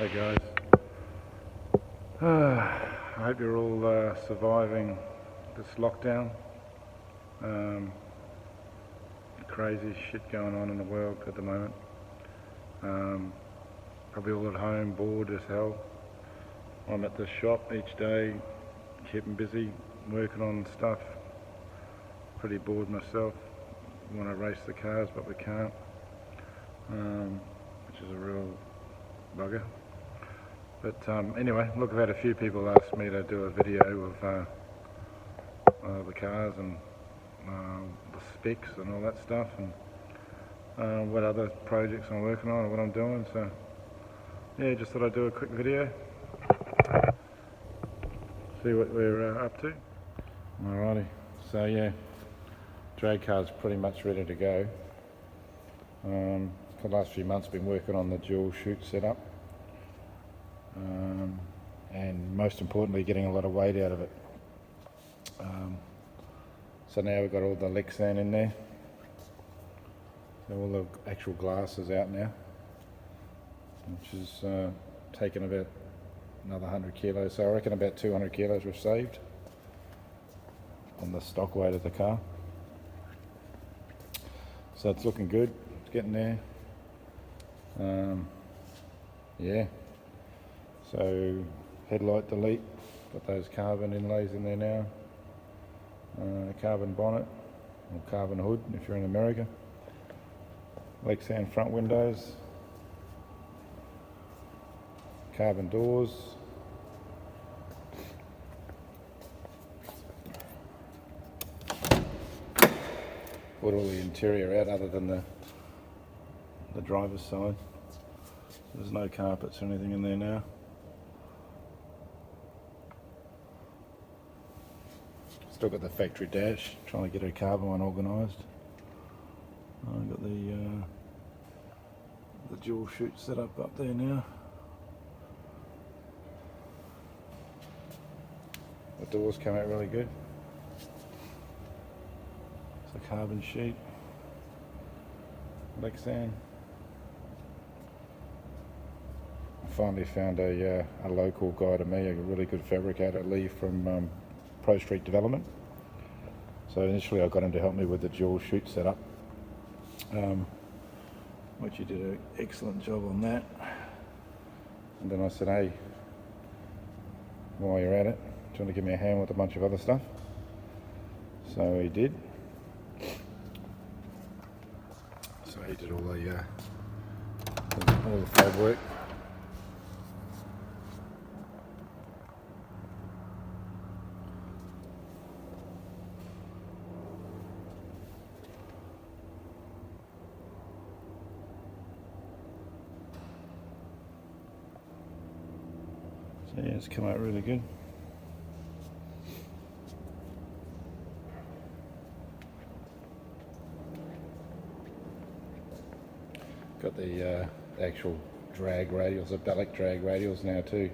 Hey guys, I hope you're all surviving this lockdown. Crazy shit going on in the world at the moment. Probably all at home, bored as hell. I'm at the shop each day, keeping busy, working on stuff. Pretty bored myself. Want to race the cars, but we can't, which is a real bugger. But anyway, look, I've had a few people ask me to do a video of the cars and the specs and all that stuff, and what other projects I'm working on and what I'm doing. So yeah, just thought I'd do a quick video, see what we're up to. Alrighty, so yeah, drag car's pretty much ready to go. For the last few months I've been working on the dual chute setup. And most importantly, getting a lot of weight out of it. So now we've got all the Lexan in there. So all the actual glass is out now, which is taken about another 100 kilos. So I reckon about 200 kilos we've saved on the stock weight of the car. So it's looking good, it's getting there. Yeah. So headlight delete, got those carbon inlays in there now. Carbon bonnet, or carbon hood if you're in America. Lexan front windows. Carbon doors. Put all the interior out other than the driver's side. There's no carpets or anything in there now. Still got the factory dash, trying to get a carbon one organised. I've got the dual chute set up there now. The doors come out really good. It's a carbon sheet, Lexan. I finally found a local guy to me, a really good fabricator, Lee from Pro Street Development. So initially I got him to help me with the dual chute setup, which he did an excellent job on that. And then I said, hey, while you're at it, do you want to give me a hand with a bunch of other stuff? So he did. So he did all the fab work. So yeah, it's come out really good. Got the actual drag radials, the Bellic drag radials now too.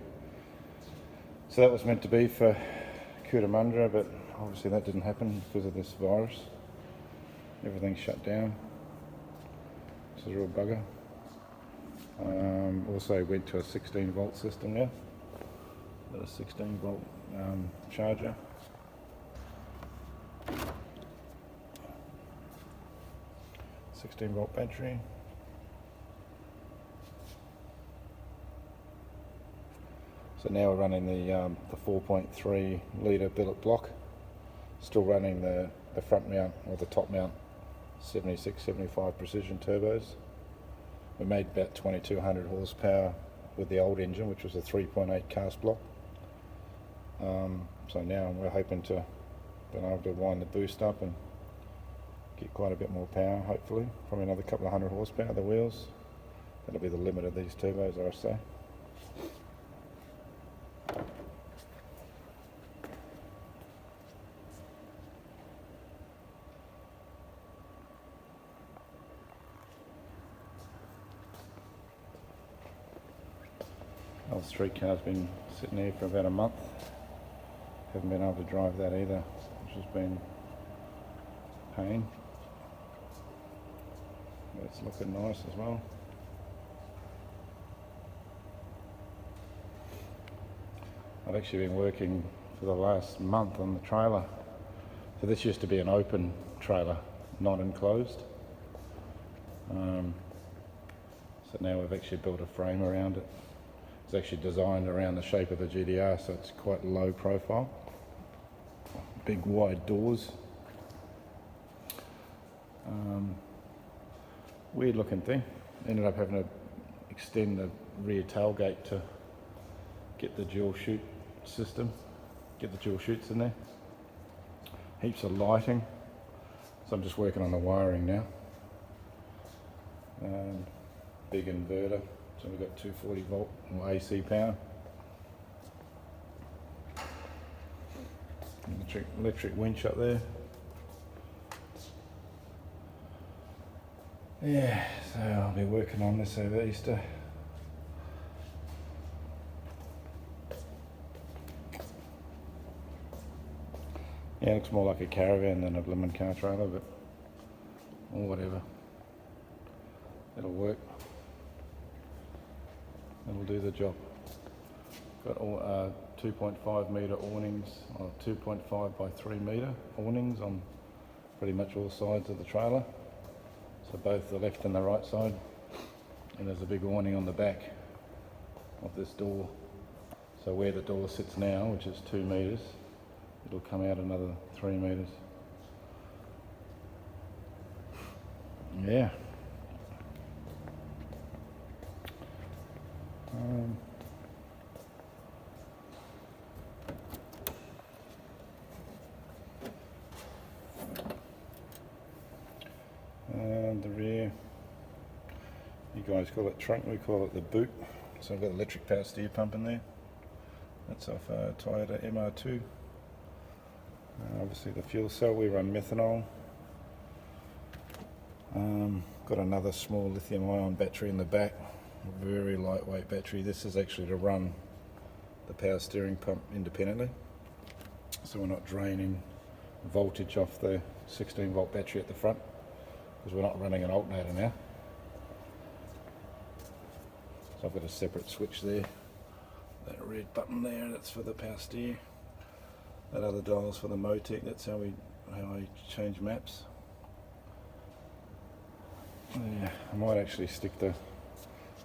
So that was meant to be for Cootamundra, but obviously that didn't happen because of this virus. Everything's shut down. This is a real bugger. Also went to a 16 volt system now. Got a 16 volt charger. .16 volt battery. So now we're running the 4.3 litre billet block. Still running the front mount or the top mount 76-75 precision turbos. We made about 2200 horsepower with the old engine, which was a 3.8 cast block. So now we're hoping to be able to wind the boost up and get quite a bit more power, hopefully. Probably another couple of hundred horsepower, the wheels. That'll be the limit of these turbos, I say. Old street car's been sitting here for about a month. Haven't been able to drive that either, which has been a pain. But it's looking nice as well. I've actually been working for the last month on the trailer. So this used to be an open trailer, not enclosed. So now we've actually built a frame around it. It's actually designed around the shape of the GDR, so it's quite low profile. Big wide doors. Weird looking thing. Ended up having to extend the rear tailgate to get the dual chute system, get the dual chutes in there. Heaps of lighting. So I'm just working on the wiring now. Big inverter, so we've got 240 volt or AC power. Electric winch up there. Yeah, so I'll be working on this over Easter. Yeah, it looks more like a caravan than a blooming car trailer, but or whatever. It'll work. It'll do the job. Got all 2.5 metre awnings, or 2.5 by 3 metre awnings on pretty much all sides of the trailer. So both the left and the right side. And there's a big awning on the back of this door. So where the door sits now, which is 2 metres, it'll come out another 3 metres. Yeah. And the rear, you guys call it trunk, we call it the boot. So I've got electric power steer pump in there. That's off a Toyota MR2. Obviously the fuel cell, we run methanol. Got another small lithium ion battery in the back, a very lightweight battery. This is actually to run the power steering pump independently, so we're not draining voltage off the 16 volt battery at the front, because we're not running an alternator now. So I've got a separate switch there, that red button there, that's for the power steer. That other dial's for the Motec, that's how I change maps. Yeah, I might actually stick the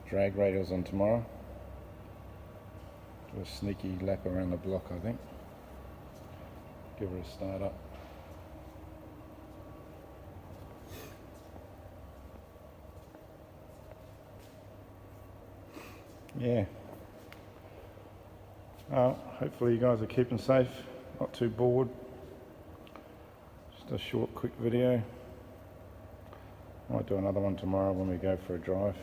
drag radials on tomorrow. Do a sneaky lap around the block, I think. Give her a start up. Yeah. Hopefully you guys are keeping safe, not too bored. Just a short, quick video. Might do another one tomorrow when we go for a drive.